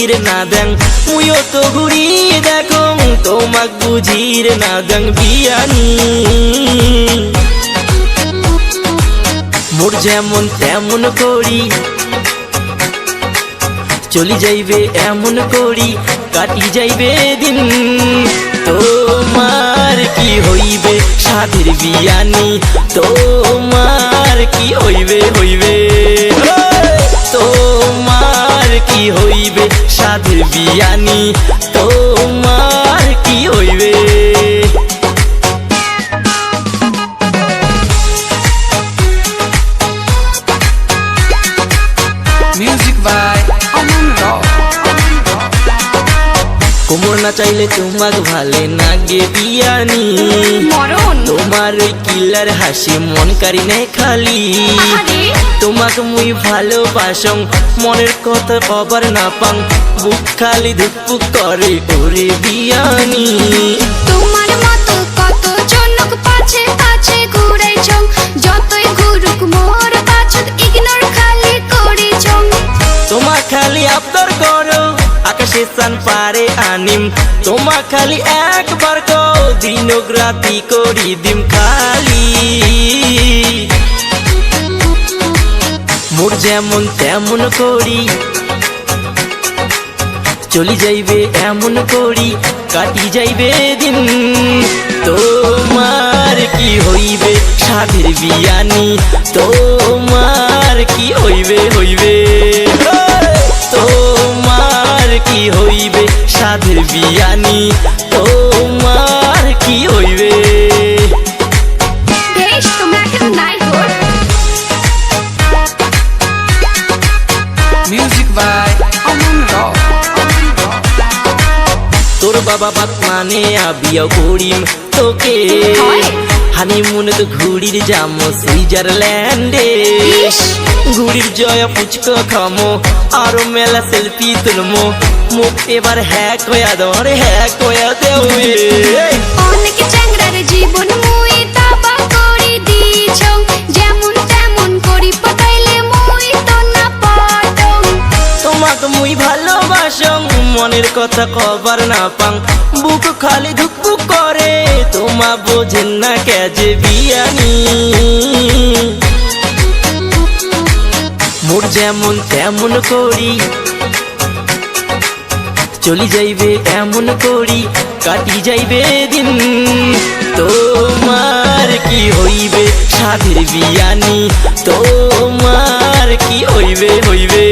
বুঝির না দেন মুইও তো ঘুরি দেখো তোমাক বুঝির না দেন বিয়ানি মোর যেমন তেমন করি চলি যাইবে এমন করি কাটি যাইবে দিন তোমার কি হইবে সাধের বিয়ানি তোমার কি হইবে হইবে তোমার কি হইবে সাধের বিয়ানি তোমার কি হইবে Music by Aman Rao. কোমর না চাইলে তোমাক ভালে না গে বিয়ানি তোমার ওই কিলার হাসি মন কারি নে খালি তোমাক মুই ভালোবাসং মনের কথা খবর না পাং বুক খালি ধুকপুক করে ওরে বিয়ানি তোমার মতো কত জনক পাছে পাছে ঘুরাইছ যতই ঘুরুক মোর পাছত ইগনোর খালি করিছ তোমা খালি আবদার করো আকাশে চান পারে আনিম তোমা খালি একবার গো দিনক রাতি করি দিম খালি মোর যেমন তেমন করি চলি যাইবে এমন করি কাটি যাইবে দিন তোমার কি হইবে সাধের বিয়ানি তোমার কি হইবে হইবে তোমার কি হইবে সাধের বিয়ানি তোমার কি হইবে বেশ তোমরা কেন নাই তোর Music by Aman Rao. তোর বাবা বাত মানে আবিয়া করিম তোকে হানিমুন তো ঘুড়ির যামো সুইজারল্যান্ডে ঘুড়ির জয়া ফুচকা খামো আরো মেলা সেলফি তুলমো মুখ এবার হ্যাক হইয়া দাও রে হ্যাক হইয়া দেও অনেক চ্যাংরার জীবন মুই তাবা করি দিছ যেমন তেমন করি পটাইলে মুই তো না পাটং তোমাকে মুই ভালোবাসং মনের কথা খবর না পাং বুক খালি ধুকপুক করে তোমা বোঝেন না কেজে বিয়ানি মোর যেমন তেমন করি চলি যাইবে এমন করি কাটি যাইবে দিন তোমার কি হইবে সাধের বিয়ানি তোমার কি হইবে হইবে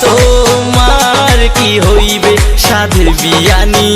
তোমার কি হইবে সাধের বিয়ানি